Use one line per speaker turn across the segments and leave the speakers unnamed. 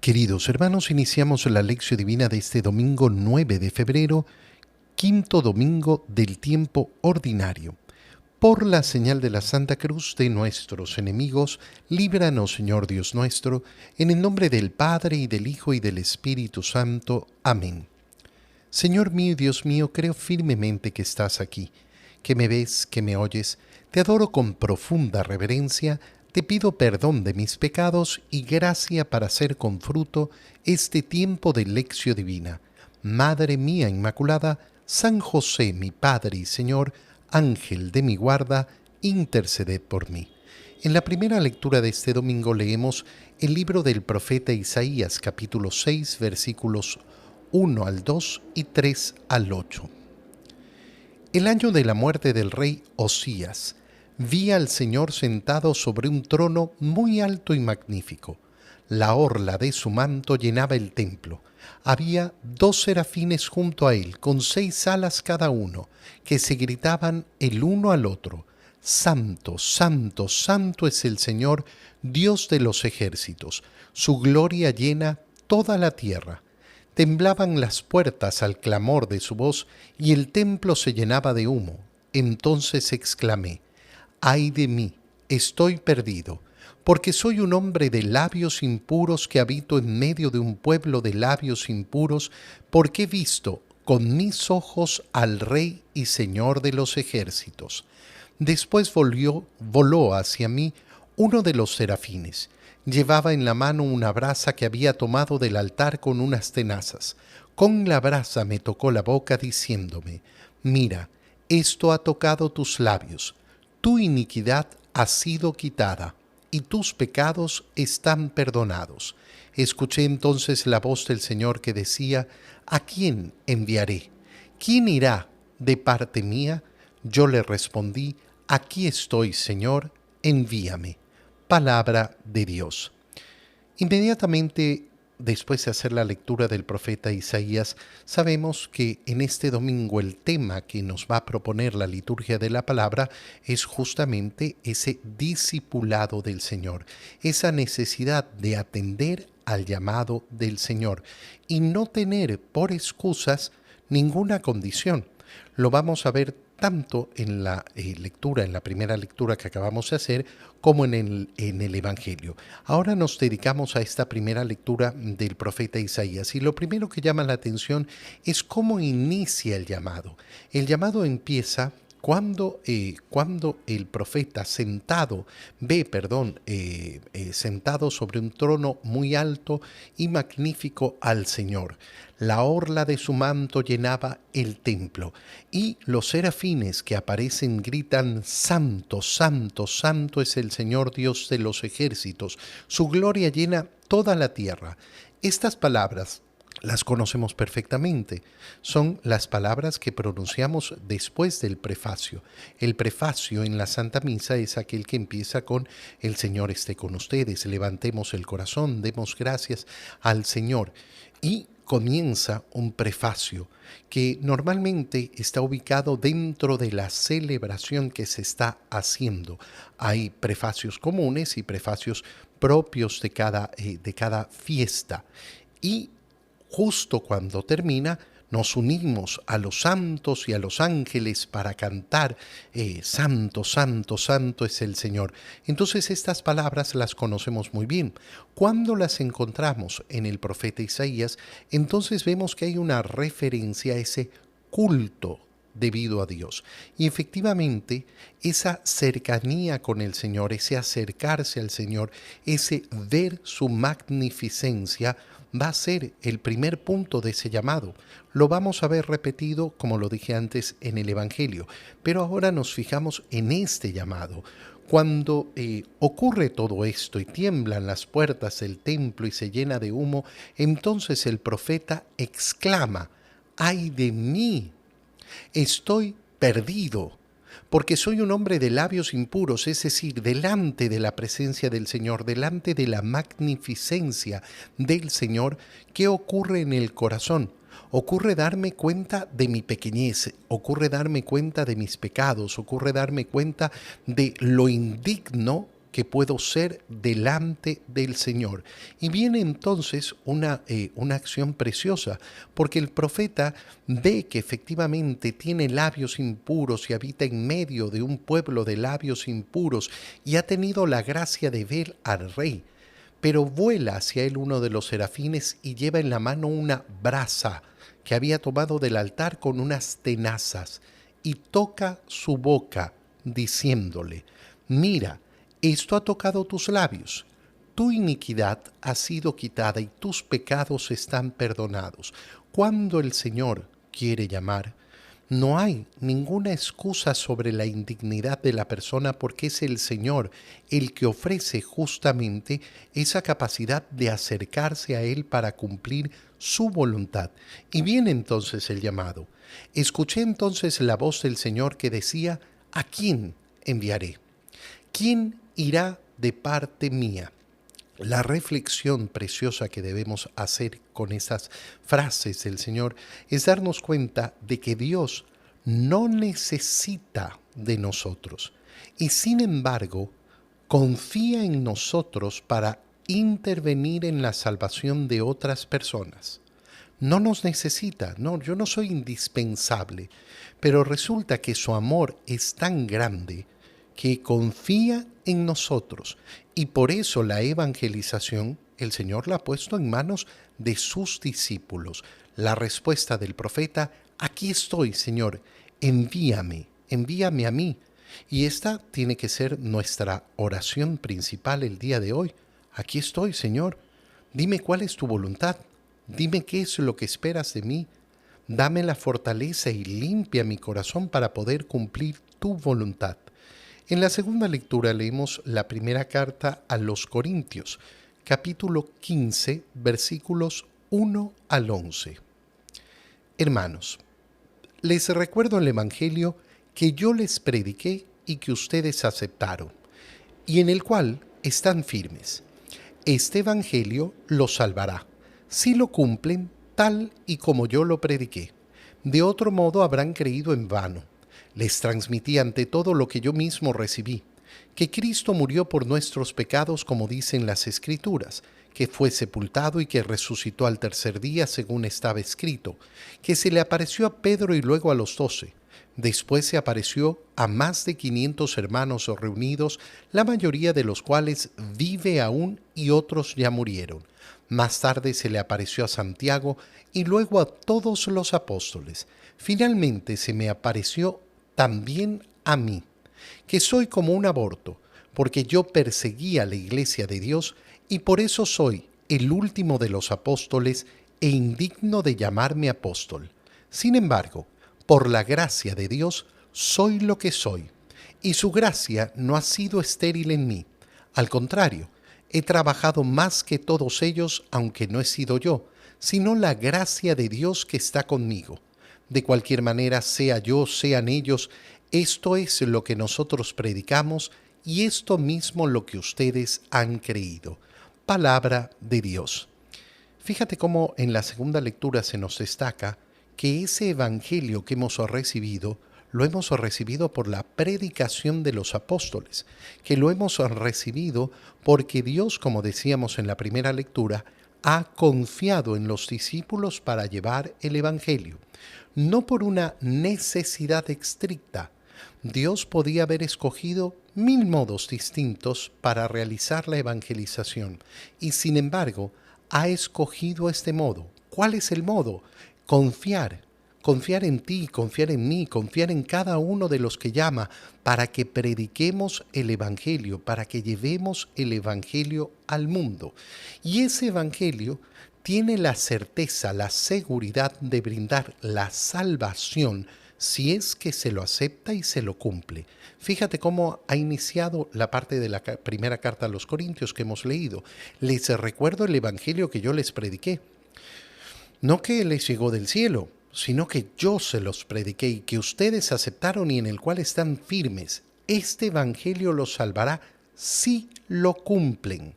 Queridos hermanos, iniciamos la lección divina de este domingo 9 de febrero, quinto domingo del tiempo ordinario. Por la señal de la Santa Cruz de nuestros enemigos, líbranos, Señor Dios nuestro, en el nombre del Padre, y del Hijo, y del Espíritu Santo. Amén. Señor mío y Dios mío, creo firmemente que estás aquí, que me ves, que me oyes. Te adoro con profunda reverencia. Te pido perdón de mis pecados y gracia para hacer con fruto este tiempo de lección divina. Madre mía Inmaculada, San José, mi Padre y Señor, Ángel de mi guarda, interceded por mí. En la primera lectura de este domingo leemos el libro del profeta Isaías, capítulo 6, versículos 1 al 2 y 3 al 8. El año de la muerte del rey Osías, vi al Señor sentado sobre un trono muy alto y magnífico. La orla de su manto llenaba el templo. Había 2 serafines junto a él, con 6 alas cada uno, que se gritaban el uno al otro: Santo, santo, santo es el Señor, Dios de los ejércitos. Su gloria llena toda la tierra. Temblaban las puertas al clamor de su voz y el templo se llenaba de humo. Entonces exclamé: ¡ay de mí! Estoy perdido, porque soy un hombre de labios impuros que habito en medio de un pueblo de labios impuros, porque he visto con mis ojos al Rey y Señor de los ejércitos. Después voló hacia mí uno de los serafines. Llevaba en la mano una brasa que había tomado del altar con unas tenazas. Con la brasa me tocó la boca diciéndome: mira, esto ha tocado tus labios. Tu iniquidad ha sido quitada y tus pecados están perdonados. Escuché entonces la voz del Señor que decía: ¿a quién enviaré? ¿Quién irá de parte mía? Yo le respondí: aquí estoy, Señor, envíame. Palabra de Dios. Inmediatamente después de hacer la lectura del profeta Isaías, sabemos que en este domingo el tema que nos va a proponer la liturgia de la palabra es justamente ese discipulado del Señor, esa necesidad de atender al llamado del Señor y no tener por excusas ninguna condición. Lo vamos a ver tanto en la lectura, en la primera lectura que acabamos de hacer, como en el Evangelio. Ahora nos dedicamos a esta primera lectura del profeta Isaías y lo primero que llama la atención es cómo inicia el llamado. El llamado empieza cuando el profeta sentado sobre un trono muy alto y magnífico al Señor. La orla de su manto llenaba el templo y los serafines que aparecen gritan: Santo, santo, santo es el Señor Dios de los ejércitos. Su gloria llena toda la tierra. Estas palabras las conocemos perfectamente. Son las palabras que pronunciamos después del prefacio. El prefacio en la Santa Misa es aquel que empieza con: el Señor esté con ustedes, levantemos el corazón, demos gracias al Señor. Y comienza un prefacio que normalmente está ubicado dentro de la celebración que se está haciendo. Hay prefacios comunes y prefacios propios de cada fiesta. Y justo cuando termina, nos unimos a los santos y a los ángeles para cantar: Santo, Santo, Santo es el Señor. Entonces estas palabras las conocemos muy bien. Cuando las encontramos en el profeta Isaías, entonces vemos que hay una referencia a ese culto debido a Dios. Y efectivamente, esa cercanía con el Señor, ese acercarse al Señor, ese ver su magnificencia, va a ser el primer punto de ese llamado. Lo vamos a ver repetido, como lo dije antes, en el Evangelio. Pero ahora nos fijamos en este llamado. Cuando ocurre todo esto y tiemblan las puertas del templo y se llena de humo, entonces el profeta exclama: ¡ay de mí! Estoy perdido, porque soy un hombre de labios impuros, es decir, delante de la presencia del Señor, delante de la magnificencia del Señor. ¿Qué ocurre en el corazón? Ocurre darme cuenta de mi pequeñez, ocurre darme cuenta de mis pecados, ocurre darme cuenta de lo indigno que puedo ser delante del Señor. Y viene entonces una acción preciosa, porque el profeta ve que efectivamente tiene labios impuros y habita en medio de un pueblo de labios impuros y ha tenido la gracia de ver al rey. Pero vuela hacia él uno de los serafines y lleva en la mano una brasa que había tomado del altar con unas tenazas y toca su boca diciéndole: mira, esto ha tocado tus labios. Tu iniquidad ha sido quitada y tus pecados están perdonados. Cuando el Señor quiere llamar, no hay ninguna excusa sobre la indignidad de la persona, porque es el Señor el que ofrece justamente esa capacidad de acercarse a Él para cumplir su voluntad. Y viene entonces el llamado. Escuché entonces la voz del Señor que decía: ¿a quién enviaré? ¿Quién irá de parte mía? La reflexión preciosa que debemos hacer con estas frases del Señor es darnos cuenta de que Dios no necesita de nosotros y sin embargo confía en nosotros para intervenir en la salvación de otras personas. No nos necesita, no, yo no soy indispensable, pero resulta que su amor es tan grande que confía en nosotros y por eso la evangelización el Señor la ha puesto en manos de sus discípulos. La respuesta del profeta: aquí estoy, Señor, envíame, envíame a mí. Y esta tiene que ser nuestra oración principal el día de hoy. Aquí estoy, Señor, dime cuál es tu voluntad, dime qué es lo que esperas de mí, dame la fortaleza y limpia mi corazón para poder cumplir tu voluntad. En la segunda lectura leemos la primera carta a los Corintios, capítulo 15, versículos 1 al 11. Hermanos, les recuerdo el Evangelio que yo les prediqué y que ustedes aceptaron, y en el cual están firmes. Este Evangelio los salvará, si lo cumplen tal y como yo lo prediqué. De otro modo habrán creído en vano. Les transmití ante todo lo que yo mismo recibí, que Cristo murió por nuestros pecados como dicen las Escrituras, que fue sepultado y que resucitó al tercer día según estaba escrito, que se le apareció a Pedro y luego a los 12. Después se apareció a más de 500 hermanos reunidos, la mayoría de los cuales vive aún y otros ya murieron. Más tarde se le apareció a Santiago y luego a todos los apóstoles. Finalmente se me apareció también a mí, que soy como un aborto, porque yo perseguí a la iglesia de Dios y por eso soy el último de los apóstoles e indigno de llamarme apóstol. Sin embargo, por la gracia de Dios soy lo que soy, y su gracia no ha sido estéril en mí. Al contrario, he trabajado más que todos ellos, aunque no he sido yo, sino la gracia de Dios que está conmigo. De cualquier manera, sea yo, sean ellos, esto es lo que nosotros predicamos y esto mismo lo que ustedes han creído. Palabra de Dios. Fíjate cómo en la segunda lectura se nos destaca que ese evangelio que hemos recibido, lo hemos recibido por la predicación de los apóstoles, que lo hemos recibido porque Dios, como decíamos en la primera lectura, ha confiado en los discípulos para llevar el evangelio. No por una necesidad estricta. Dios podía haber escogido 1000 modos distintos para realizar la evangelización y sin embargo ha escogido este modo. ¿Cuál es el modo? Confiar. Confiar en ti, confiar en mí, confiar en cada uno de los que llama para que prediquemos el Evangelio, para que llevemos el Evangelio al mundo. Y ese Evangelio tiene la certeza, la seguridad de brindar la salvación si es que se lo acepta y se lo cumple. Fíjate cómo ha iniciado la parte de la primera carta a los Corintios que hemos leído. Les recuerdo el Evangelio que yo les prediqué. No que les llegó del cielo, sino que yo se los prediqué y que ustedes aceptaron y en el cual están firmes. Este Evangelio los salvará si lo cumplen,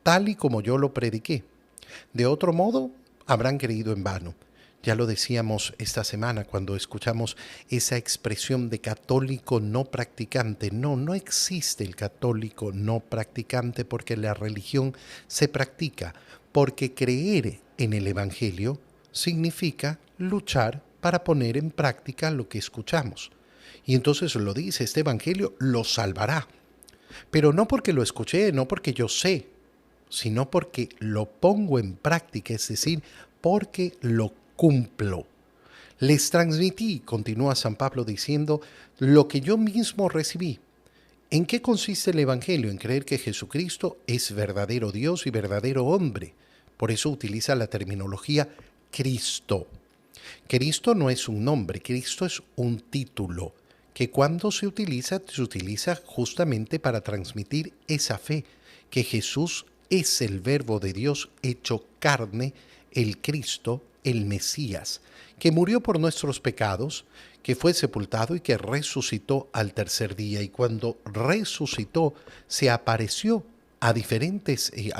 tal y como yo lo prediqué. De otro modo, habrán creído en vano. Ya lo decíamos esta semana cuando escuchamos esa expresión de católico no practicante. No, no existe el católico no practicante porque la religión se practica, porque creer en el Evangelio significa luchar para poner en práctica lo que escuchamos. Y entonces lo dice, este Evangelio lo salvará. Pero no porque lo escuché, no porque yo sé, sino porque lo pongo en práctica, es decir, porque lo cumplo. Les transmití, continúa San Pablo diciendo, lo que yo mismo recibí. ¿En qué consiste el Evangelio? En creer que Jesucristo es verdadero Dios y verdadero hombre. Por eso utiliza la terminología Cristo. Cristo no es un nombre, Cristo es un título que cuando se utiliza justamente para transmitir esa fe, que Jesús es el Verbo de Dios hecho carne, el Cristo, el Mesías, que murió por nuestros pecados, que fue sepultado y que resucitó al tercer día. Y cuando resucitó, se apareció a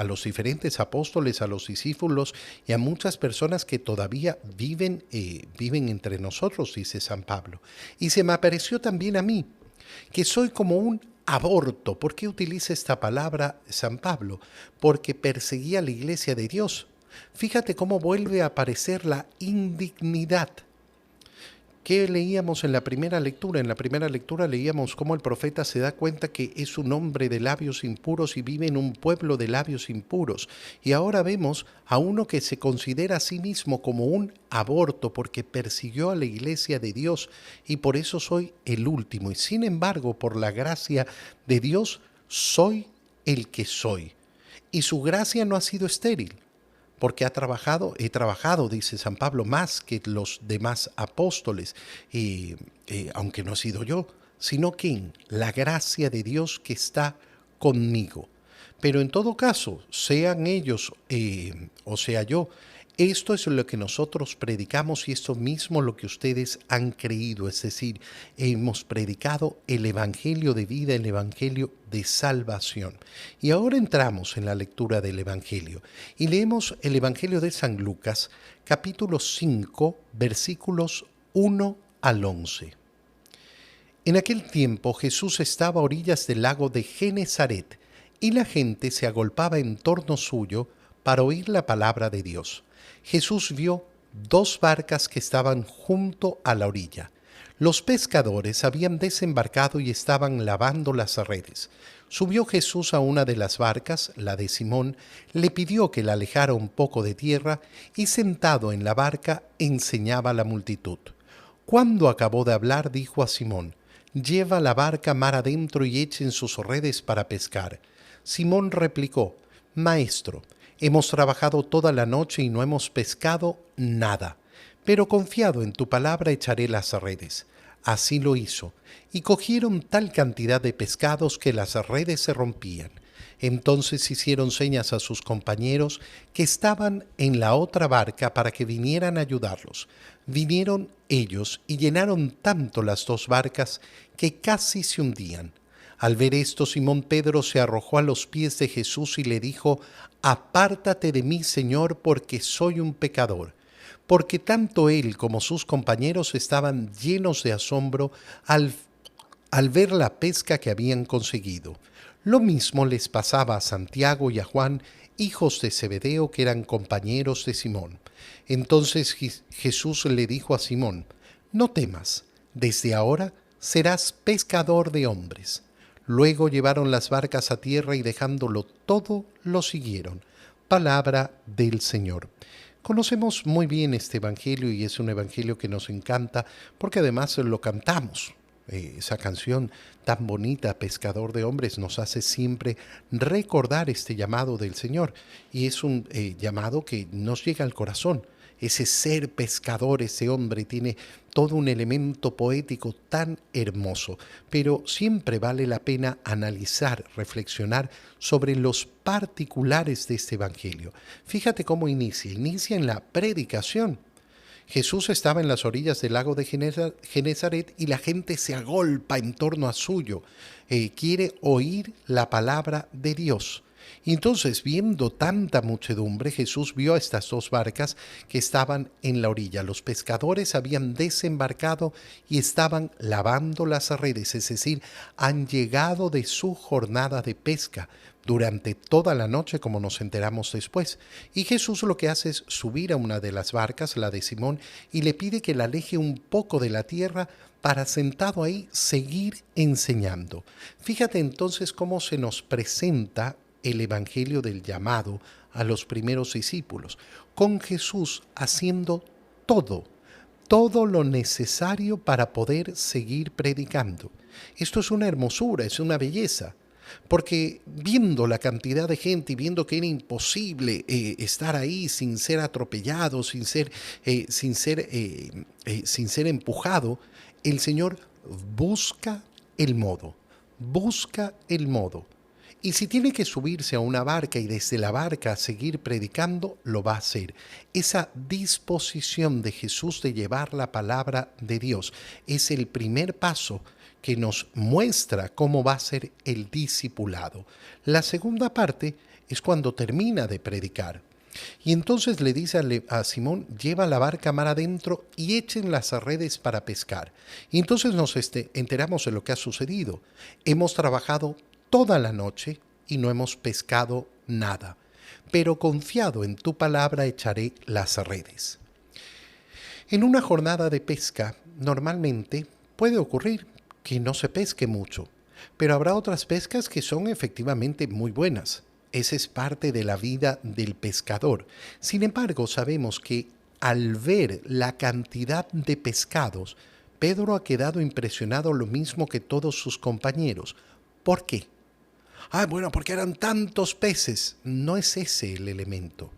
los diferentes apóstoles, a los discípulos y a muchas personas que todavía viven entre nosotros, dice San Pablo. Y se me apareció también a mí, que soy como un aborto. ¿Por qué utiliza esta palabra San Pablo? Porque perseguía a la iglesia de Dios. Fíjate cómo vuelve a aparecer la indignidad. ¿Qué leíamos en la primera lectura? En la primera lectura leíamos cómo el profeta se da cuenta que es un hombre de labios impuros y vive en un pueblo de labios impuros. Y ahora vemos a uno que se considera a sí mismo como un aborto porque persiguió a la iglesia de Dios y por eso soy el último. Y sin embargo, por la gracia de Dios, soy el que soy. Y su gracia no ha sido estéril, porque he trabajado, dice San Pablo, más que los demás apóstoles, aunque no he sido yo, sino que en la gracia de Dios que está conmigo. Pero en todo caso, sean ellos o sea yo, esto es lo que nosotros predicamos y esto mismo lo que ustedes han creído, es decir, hemos predicado el Evangelio de vida, el Evangelio de salvación. Y ahora entramos en la lectura del Evangelio y leemos el Evangelio de San Lucas, capítulo 5, versículos 1 al 11. En aquel tiempo Jesús estaba a orillas del lago de Genezaret y la gente se agolpaba en torno suyo para oír la palabra de Dios. Jesús vio dos barcas que estaban junto a la orilla. Los pescadores habían desembarcado y estaban lavando las redes. Subió Jesús a una de las barcas, la de Simón, le pidió que la alejara un poco de tierra y sentado en la barca enseñaba a la multitud. Cuando acabó de hablar, dijo a Simón: «Lleva la barca mar adentro y echen sus redes para pescar». Simón replicó: «Maestro, hemos trabajado toda la noche y no hemos pescado nada, pero confiado en tu palabra echaré las redes». Así lo hizo, y cogieron tal cantidad de pescados que las redes se rompían. Entonces hicieron señas a sus compañeros que estaban en la otra barca para que vinieran a ayudarlos. Vinieron ellos y llenaron tanto las dos barcas que casi se hundían. Al ver esto, Simón Pedro se arrojó a los pies de Jesús y le dijo: «Apártate de mí, Señor, porque soy un pecador». Porque tanto él como sus compañeros estaban llenos de asombro al ver la pesca que habían conseguido. Lo mismo les pasaba a Santiago y a Juan, hijos de Zebedeo, que eran compañeros de Simón. Entonces Jesús le dijo a Simón: «No temas, desde ahora serás pescador de hombres». Luego llevaron las barcas a tierra y dejándolo todo, lo siguieron. Palabra del Señor. Conocemos muy bien este evangelio y es un evangelio que nos encanta porque además lo cantamos. Esa canción tan bonita, Pescador de Hombres, nos hace siempre recordar este llamado del Señor y es un llamado que nos llega al corazón. Ese ser pescador, ese hombre, tiene todo un elemento poético tan hermoso, pero siempre vale la pena analizar, reflexionar sobre los particulares de este evangelio. Fíjate cómo inicia en la predicación. Jesús estaba en las orillas del lago de Genezaret y la gente se agolpa en torno a suyo. Quiere oír la palabra de Dios. Y entonces, viendo tanta muchedumbre, Jesús vio a estas dos barcas que estaban en la orilla. Los pescadores habían desembarcado y estaban lavando las redes, es decir, han llegado de su jornada de pesca durante toda la noche, como nos enteramos después. Y Jesús lo que hace es subir a una de las barcas, la de Simón, y le pide que la aleje un poco de la tierra para, sentado ahí, seguir enseñando. Fíjate entonces cómo se nos presenta el evangelio del llamado a los primeros discípulos, con Jesús haciendo todo, todo lo necesario para poder seguir predicando. Esto es una hermosura, es una belleza, porque viendo la cantidad de gente y viendo que era imposible estar ahí sin ser atropellado, sin ser empujado, el Señor busca el modo. Y si tiene que subirse a una barca y desde la barca seguir predicando, lo va a hacer. Esa disposición de Jesús de llevar la palabra de Dios es el primer paso que nos muestra cómo va a ser el discipulado. La segunda parte es cuando termina de predicar. Y entonces le dice a Simón, lleva la barca mar adentro y echen las redes para pescar. Y entonces nos enteramos de lo que ha sucedido. Hemos trabajado toda la noche y no hemos pescado nada, pero confiado en tu palabra echaré las redes. En una jornada de pesca, normalmente puede ocurrir que no se pesque mucho, pero habrá otras pescas que son efectivamente muy buenas. Esa es parte de la vida del pescador. Sin embargo, sabemos que al ver la cantidad de pescados, Pedro ha quedado impresionado lo mismo que todos sus compañeros. ¿Por qué? Bueno, porque eran tantos peces. No es ese el elemento.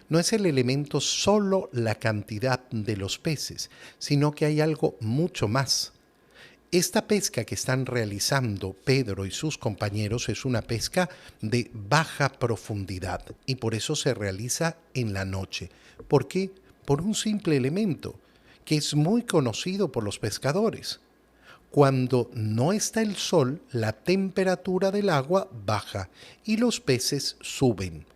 No es el elemento solo la cantidad de los peces, sino que hay algo mucho más. Esta pesca que están realizando Pedro y sus compañeros es una pesca de baja profundidad y por eso se realiza en la noche. ¿Por qué? Por un simple elemento que es muy conocido por los pescadores. Cuando no está el sol, la temperatura del agua baja y los peces suben.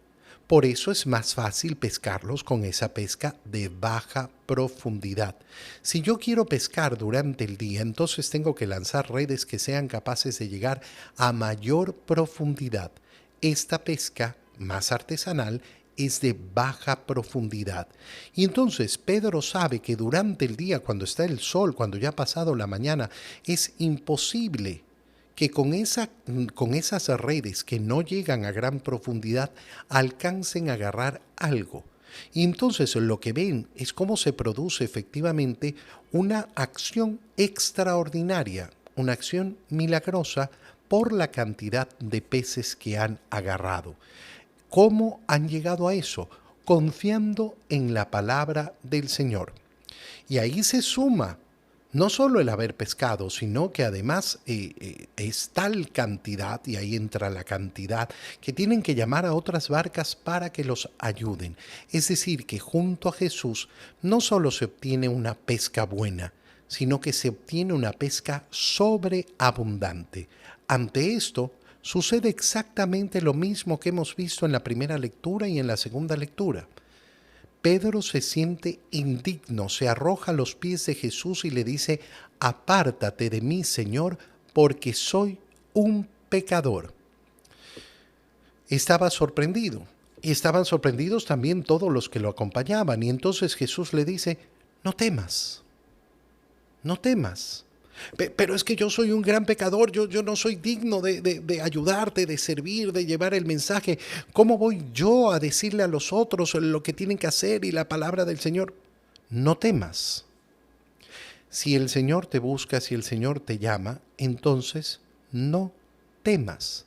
Por eso es más fácil pescarlos con esa pesca de baja profundidad. Si yo quiero pescar durante el día, entonces tengo que lanzar redes que sean capaces de llegar a mayor profundidad. Esta pesca más artesanal es de baja profundidad. Y entonces Pedro sabe que durante el día, cuando está el sol, cuando ya ha pasado la mañana, es imposible que con esas redes que no llegan a gran profundidad alcancen a agarrar algo. Y entonces lo que ven es cómo se produce efectivamente una acción extraordinaria, una acción milagrosa por la cantidad de peces que han agarrado. ¿Cómo han llegado a eso? Confiando en la palabra del Señor. Y ahí se suma no solo el haber pescado, sino que además es tal cantidad, y ahí entra la cantidad, que tienen que llamar a otras barcas para que los ayuden. Es decir, que junto a Jesús no solo se obtiene una pesca buena, sino que se obtiene una pesca sobreabundante. Ante esto, sucede exactamente lo mismo que hemos visto en la primera lectura y en la segunda lectura. Pedro se siente indigno, se arroja a los pies de Jesús y le dice, apártate de mí, Señor, porque soy un pecador. Estaba sorprendido y estaban sorprendidos también todos los que lo acompañaban. Y entonces Jesús le dice, no temas, no temas. Pero es que yo soy un gran pecador, yo no soy digno de ayudarte, de servir, de llevar el mensaje. ¿Cómo voy yo a decirle a los otros lo que tienen que hacer y la palabra del Señor? No temas. Si el Señor te busca, si el Señor te llama, entonces no temas.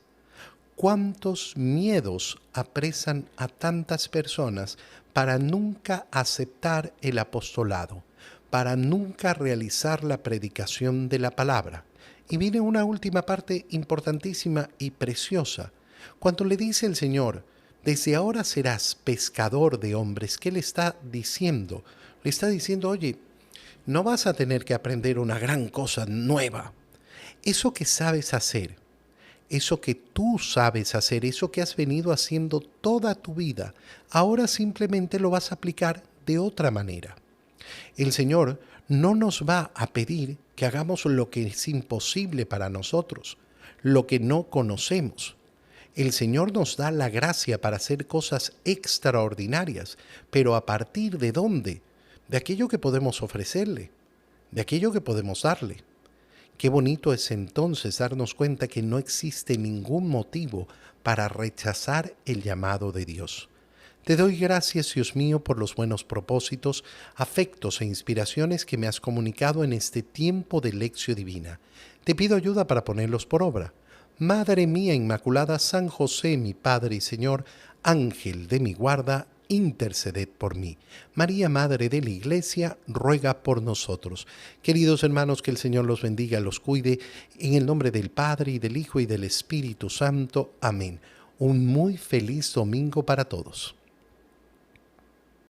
¿Cuántos miedos apresan a tantas personas para nunca aceptar el apostolado, para nunca realizar la predicación de la palabra? Y viene una última parte importantísima y preciosa. Cuando le dice el Señor, desde ahora serás pescador de hombres, ¿qué le está diciendo? Le está diciendo, oye, no vas a tener que aprender una gran cosa nueva. Eso que sabes hacer, eso que tú sabes hacer, eso que has venido haciendo toda tu vida, ahora simplemente lo vas a aplicar de otra manera. El Señor no nos va a pedir que hagamos lo que es imposible para nosotros, lo que no conocemos. El Señor nos da la gracia para hacer cosas extraordinarias, pero ¿a partir de dónde? De aquello que podemos ofrecerle, de aquello que podemos darle. Qué bonito es entonces darnos cuenta que no existe ningún motivo para rechazar el llamado de Dios. Te doy gracias, Dios mío, por los buenos propósitos, afectos e inspiraciones que me has comunicado en este tiempo de lección divina. Te pido ayuda para ponerlos por obra. Madre mía Inmaculada, San José, mi Padre y Señor, Ángel de mi guarda, interceded por mí. María, Madre de la Iglesia, ruega por nosotros. Queridos hermanos, que el Señor los bendiga, los cuide, en el nombre del Padre, y del Hijo, y del Espíritu Santo. Amén. Un muy feliz domingo para todos.